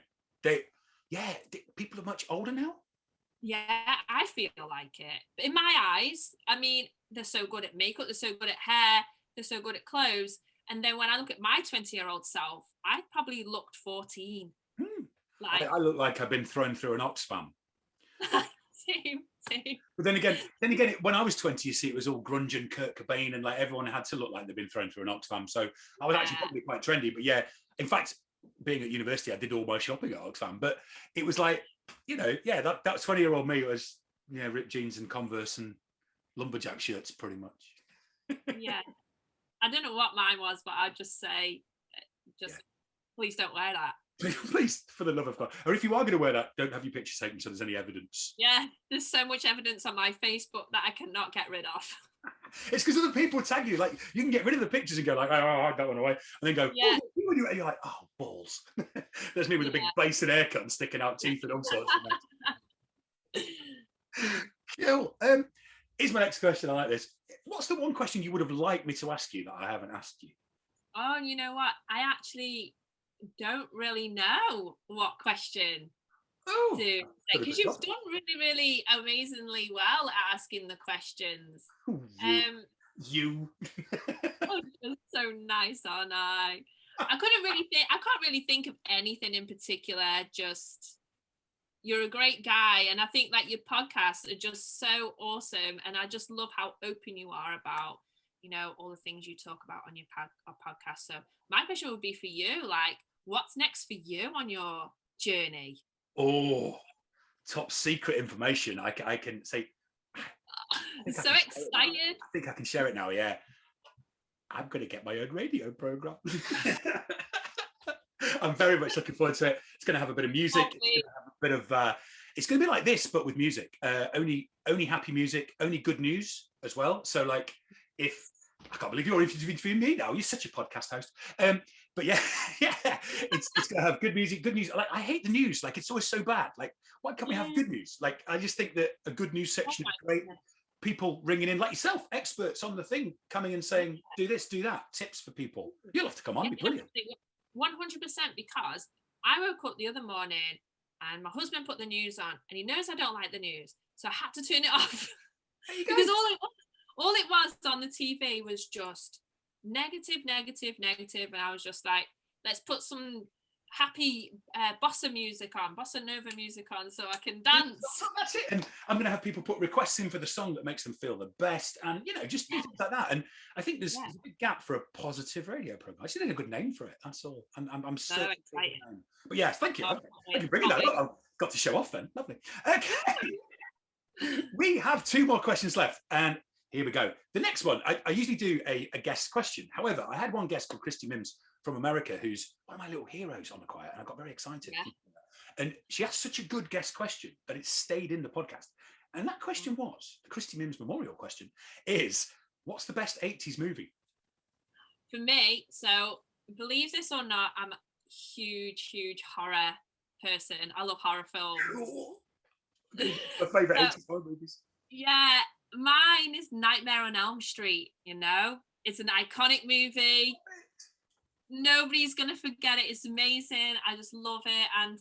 people are much older now. Yeah, I feel like it. In my eyes, I mean, they're so good at makeup, they're so good at hair, they're so good at clothes. And then when I look at my 20-year-old self, I probably looked 14. I look like I've been thrown through an Oxfam. Same. But then again, when I was 20, you see, it was all grunge and Kurt Cobain, and like everyone had to look like they'd been thrown through an Oxfam. So I was actually probably quite trendy. But yeah, in fact, being at university, I did all my shopping at Oxfam. But it was like, you know, yeah, that 20-year-old me was, ripped jeans and Converse and lumberjack shirts, pretty much. Yeah. I don't know what mine was, but I'd just say, please don't wear that. Please, for the love of God. Or if you are going to wear that, don't have your pictures taken so there's any evidence. Yeah, there's so much evidence on my Facebook that I cannot get rid of. It's because other people tag you. Like, you can get rid of the pictures and go like, oh, I hide that one away. And then go, yeah. And you're like, oh, balls. There's me with a big basin haircut and sticking out teeth and all sorts of things. Cool. Here's my next question. I like this. What's the one question you would have liked me to ask you that I haven't asked you? Oh, you know what? I actually don't really know what question to say, because you've done really, really amazingly well at asking the questions. You. Oh, you're so nice, aren't I? I can't really think of anything in particular. Just, you're a great guy, and I think like your podcasts are just so awesome, and I just love how open you are about, all the things you talk about on your podcast. So my question would be for you, like, what's next for you on your journey? Oh, top secret information. I can say. So excited. I think I can share it now. Yeah, I'm going to get my own radio program. I'm very much looking forward to it. It's going to have a bit of music. It's going to have a bit of. It's going to be like this, but with music. Only happy music. Only good news as well. So, like, if I can't believe you're interviewing me now. You're such a podcast host. But yeah, it's going to have good music, good news. Like, I hate the news. Like, it's always so bad. Like, why can't we have good news? Like, I just think that a good news section is great. people ringing in like yourself, experts on the thing, coming and saying, do this, do that, tips for people. You'll have to come on, be brilliant. 100%, because I woke up the other morning and my husband put the news on and he knows I don't like the news. So I had to turn it off. There you go. Because all it was on the TV was just negative. And I was just like, let's put some happy bossa nova music on so I can dance. That's it. And I'm going to have people put requests in for the song that makes them feel the best, and just things like that. And I think there's a big gap for a positive radio program. I just need a good name for it. That's all. I'm so excited. But yes, thank you. Thank you for bringing that up. I've got to show off then. Lovely. Okay. We have 2 more questions left, and here we go. The next one, I usually do a guest question. However, I had one guest called Christy Mims from America, who's one of my little heroes on the quiet, and I got very excited. Yeah. And she asked such a good guest question that it stayed in the podcast. And that question was, the Christy Mims memorial question is, what's the best 80s movie? For me, so believe this or not, I'm a huge horror person. I love horror films. Cool. My favourite 80s horror movies. Yeah, mine is Nightmare on Elm Street, It's an iconic movie. Nobody's gonna forget it. It's amazing. I just love it, and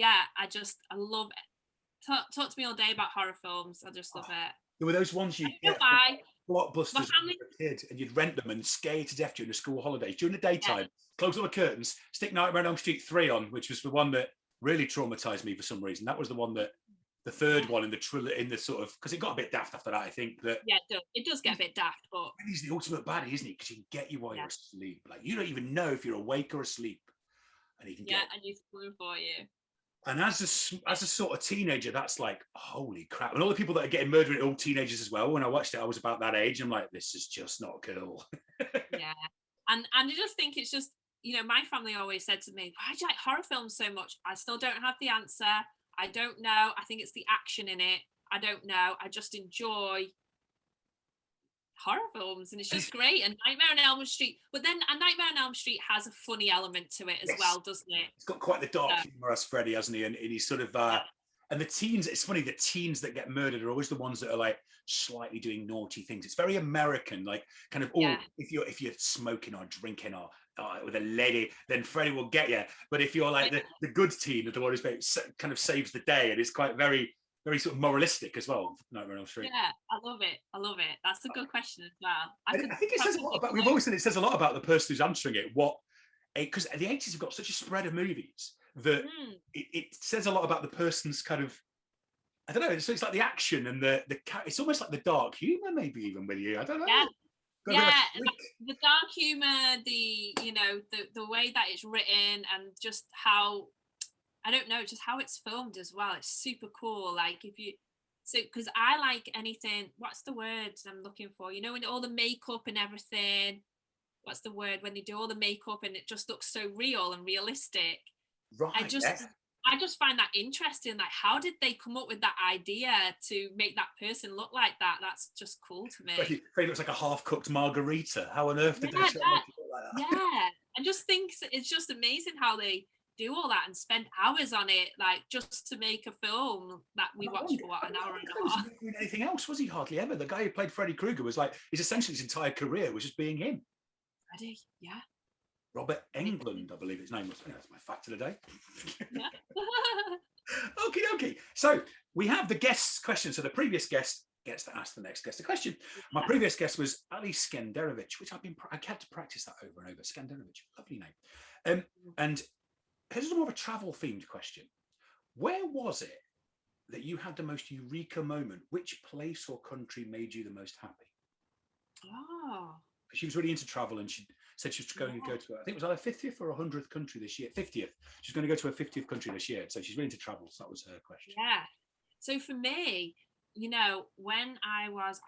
I love it. Talk to me all day about horror films. I just love it. There were those ones you get blockbusters when you were a kid, and you'd rent them and scare you to death during the school holidays. During the daytime, close all the curtains, stick Nightmare on Elm Street 3 on, which was the one that really traumatized me for some reason. That was the one that. The third one in the sort of, because it got a bit daft after that, I think. That it does get a bit daft, but he's the ultimate baddie, isn't he? Because he can get you while you're asleep. Like, you don't even know if you're awake or asleep, and he can get. And he's coming for you. And as a sort of teenager, that's like, holy crap! And all the people that are getting murdered are all teenagers as well. When I watched it, I was about that age. I'm like, this is just not cool. And I just think it's just, my family always said to me, why do you like horror films so much? I still don't have the answer. I don't know. I think it's the action in it. I don't know. I just enjoy horror films, and it's just great. And Nightmare on Elm Street, but then a Nightmare on Elm Street has a funny element to it as well, doesn't it? It's got quite the dark humor as Freddie, hasn't he? And he's sort of and the teens. It's funny, the teens that get murdered are always the ones that are like slightly doing naughty things. It's very American, like kind of if you're smoking or drinking or with a lady, then Freddie will get you. But if you're like the good teen, the one who kind of saves the day, and it's quite very sort of moralistic as well. Nightmare on Elm Street. Yeah, I love it. That's a good question as well. I think it says a lot about. We've always said it says a lot about the person who's answering it. Because the 80s have got such a spread of movies that it says a lot about the person's kind of. I don't know. So it's like the action and the it's almost like the dark humor, maybe even with you. I don't know. Yeah, the dark humor, the way that it's written, and just how, I don't know, just how it's filmed as well. It's super cool. Like because I like anything. What's the words I'm looking for? When all the makeup and everything. What's the word when they do all the makeup and it just looks so real and realistic? Right. I just find that interesting. Like, how did they come up with that idea to make that person look like that? That's just cool to me. It looks like a half-cooked margarita. How on earth did they make it look like that? Yeah, and just think it's just amazing how they do all that and spend hours on it, like just to make a film that we watched for an hour and a half. He wasn't doing anything else, was he? Hardly ever. The guy who played Freddie Krueger was like, essentially his entire career was just being him. Freddie, yeah. Robert Englund, I believe his name was. That's my fact of the day. Yeah. Okie dokie. So we have the guest's question. So the previous guest gets to ask the next guest a question. My previous guest was Ali Skenderovich, which I had to practice that over and over. Skenderovich, lovely name. And here's more of a travel themed question. Where was it that you had the most eureka moment? Which place or country made you the most happy? Oh. She was really into travel, and she said she was going to go to, I think it was either 50th or 100th country this year. 50th. She's going to go to her 50th country this year. So she's really into travel. So that was her question. Yeah. So for me, when I was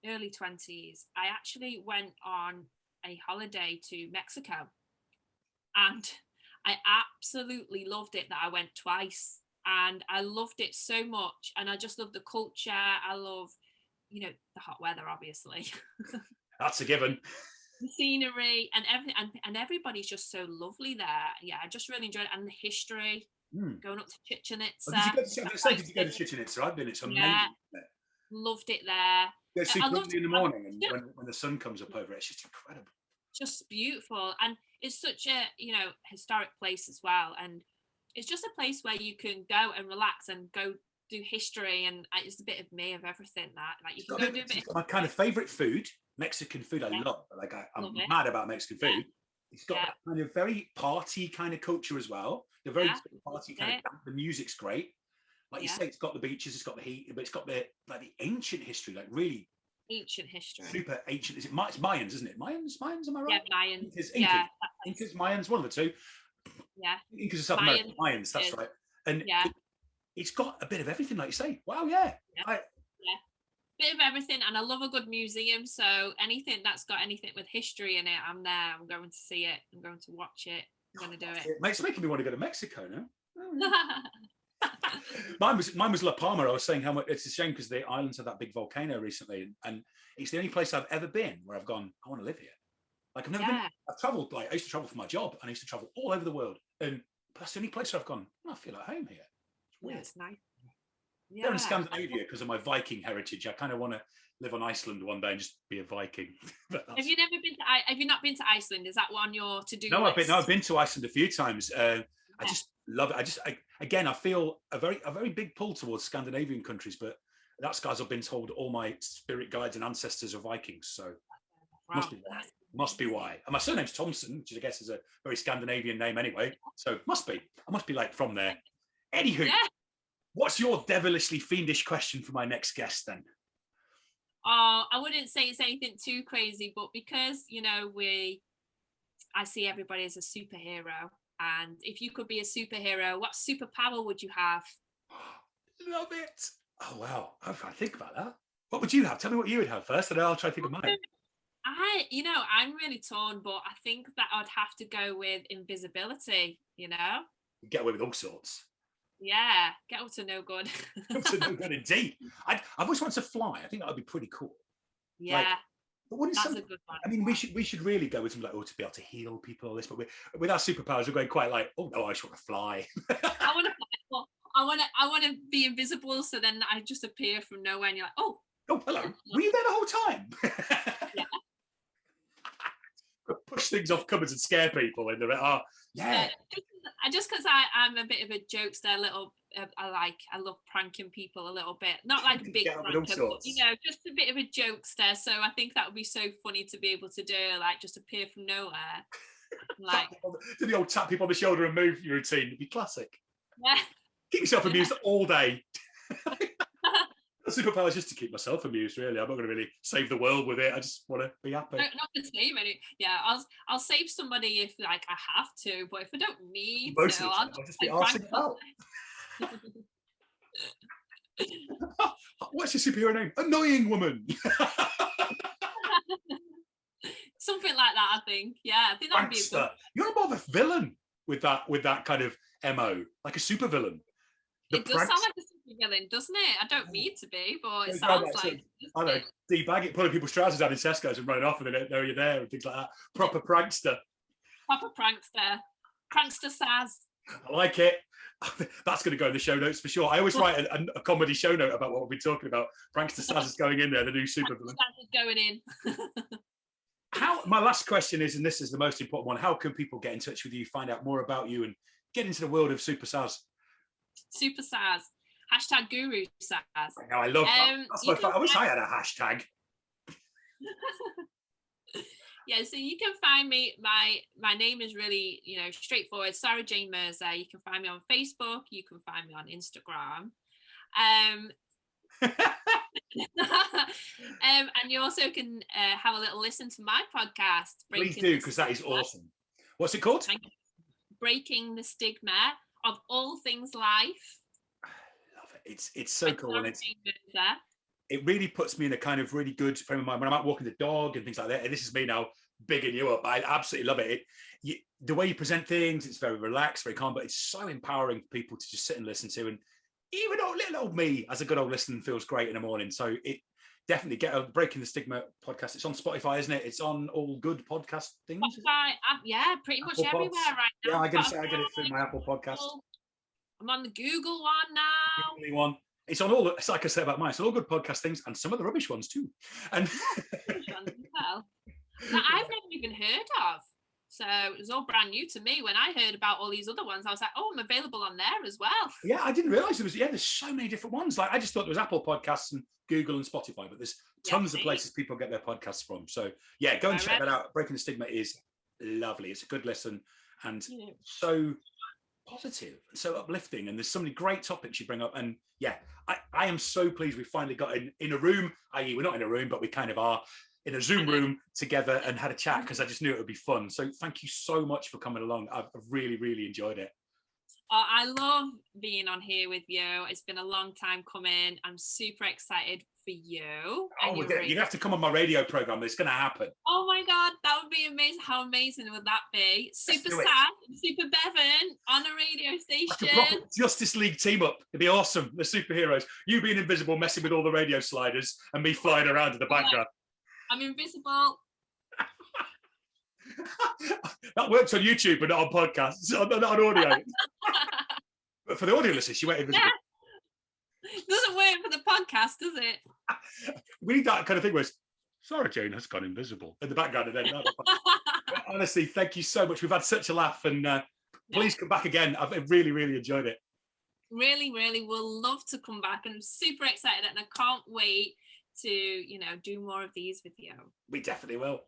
early 20s, I actually went on a holiday to Mexico, and I absolutely loved it that I went twice, and I loved it so much. And I just love the culture. I love, the hot weather, obviously. That's a given. The scenery and everything, and everybody's just so lovely there. Yeah, I just really enjoyed it, and the history. Going up to Chichen Itza. Did you go to Chichen Itza? I've been. It's amazing. Yeah. Loved it there. Yeah, it's I super loved early in the it. morning, and when the sun comes up over it, it's just incredible. Just beautiful, and it's such a historic place as well, and it's just a place where you can go and relax and go do history, and it's a bit of me of everything that like you can go do a bit. My kind of favorite food, Mexican food. I love. Like I'm mad about Mexican food. Yeah. It's got that kind of very party kind of culture as well. The very party kind of. The music's great. Like you say, it's got the beaches, it's got the heat, but it's got the ancient history, like really ancient history. Super ancient. Is it It's Mayans, isn't it? Mayans, am I right? Yeah, Mayans. Incas, Mayans, one of the two. Yeah. Incas of South America, Mayans, that's right. And it's got a bit of everything, like you say. Wow, yeah. Bit of everything, and I love a good museum, so anything that's got anything with history in it, I'm there. I'm going to see it. I'm going to watch it. I'm going to do it. It's making me want to go to Mexico now. Mine was La Palma. I was saying how much it's a shame because the islands had that big volcano recently, and it's the only place I've ever been where I've gone, I want to live here. Like I've never been. I've traveled, like I used to travel for my job, and I used to travel all over the world, and that's the only place where I've gone, I feel at home here. It's weird. It's nice. Yeah. They're in Scandinavia because of my Viking heritage. I kind of want to live on Iceland one day and just be a Viking. Have you never been to? Have you not been to Iceland? Is that on your to-do list? No, I've been to Iceland a few times. I just love it. I feel a very big pull towards Scandinavian countries, but that's guys I've been told all my spirit guides and ancestors are Vikings, so must be why. And my surname's Thompson, which I guess is a very Scandinavian name anyway, so I must be like from there. Anywho, what's your devilishly fiendish question for my next guest then? I wouldn't say it's anything too crazy, but because I see everybody as a superhero. And if you could be a superhero, what superpower would you have? Love it. Oh, wow. I think about that. What would you have? Tell me what you would have first, and then I'll try to think of mine. I'm really torn, but I think that I'd have to go with invisibility, Get away with all sorts. Yeah, get up to no good. Up to no good indeed. I've always wanted to fly. I think that would be pretty cool. Yeah. But that's a good one. I mean, we should really go with something like, to be able to heal people, all this. But with our superpowers, we're going quite like, oh no, I just want to fly. I want to fly. Well, I want to be invisible, so then I just appear from nowhere, and you're like, oh, hello. Were you there the whole time? Yeah. Push things off cupboards and scare people in the just because I'm a bit of a jokester, I love pranking people a little bit, not like a big pranker, but just a bit of a jokester. So I think that would be so funny to be able to do, like just appear from nowhere, like do the old tap people on the shoulder and move your routine. It'd be classic. Yeah, keep yourself amused all day. The superpower is just to keep myself amused, really. I'm not going to really save the world with it. I just want to be happy. No, not to save any. Yeah, I'll save somebody if like I have to, but if I don't need to, I'll just be arsing out. What's your superhero name? Annoying woman. Something like that, I think. Yeah, I think that would be a good. You're more of a villain with that kind of MO, like a super villain. It does sound like a super villain, doesn't it? I don't mean to be, but it sounds like. I know, debag it, pulling people's trousers down in Tesco's and running off, and they don't know you're there and things like that. Proper prankster. Proper prankster. Prankster Saz. I like it. That's going to go in the show notes for sure. I always write a comedy show note about what we've been talking about. Prankster Saz is going in there, the new super villain. Saz is going in. My last question is, and this is the most important one, how can people get in touch with you, find out more about you, and get into the world of Super Saz? Super Saz. # Guru Saz. No, I love that. I wish I had a hashtag. Yeah, so you can find me. My name is really, straightforward. Sara Jane Mirza. You can find me on Facebook. You can find me on Instagram. And you also can have a little listen to my podcast. Please do, because that is awesome. What's it called? Breaking the Stigma of All Things Life. I love it. It's so cool, and it really puts me in a kind of really good frame of mind when I'm out walking the dog and things like that. And this is me now bigging you up. I absolutely love it. The way you present things, it's very relaxed, very calm, but it's so empowering for people to just sit and listen to. And even little old me, as a good old listener, feels great in the morning. So it definitely get a Breaking the Stigma podcast. It's on Spotify, isn't it? It's on all good podcast things. Spotify, yeah, pretty much everywhere right now. Yeah, I get it through my Apple podcast. I'm on the Google one now. The Google one. It's on all. It's like I said about mine. It's all good podcast things, and some of the rubbish ones too. And well, that I've never even heard of. So it was all brand new to me. When I heard about all these other ones, I was like, oh, I'm available on there as well. Yeah, I didn't realize there was. Yeah, there's so many different ones. Like I just thought there was Apple Podcasts and Google and Spotify, but there's tons of places people get their podcasts from. So yeah, go and check that out. Breaking the Stigma is lovely. It's a good listen and so positive and so uplifting. And there's so many great topics you bring up. And yeah, I am so pleased we finally got in a room, i.e. we're not in a room, but we kind of are in a Zoom room together and had a chat because I just knew it would be fun. So thank you so much for coming along. I've really, really enjoyed it. Oh, I love being on here with you. It's been a long time coming. I'm super excited for you. Oh, you have to come on my radio program. It's going to happen. Oh my God, that would be amazing. How amazing would that be? Super Saz, Super Bevan on a radio station. Like a proper Justice League team up. It'd be awesome. The superheroes. You being invisible, messing with all the radio sliders, and me flying around in the background. I'm invisible. That works on YouTube, but not on podcasts, not on audio. But for the audio listeners, you went invisible. Yeah. Doesn't work for the podcast, does it? We need that kind of thing where it's, Sara Jane has gone invisible in the background. And then, honestly, thank you so much. We've had such a laugh, and please come back again. I've really, really enjoyed it. Really, really will love to come back, and I'm super excited, and I can't wait to, do more of these with you. We definitely will.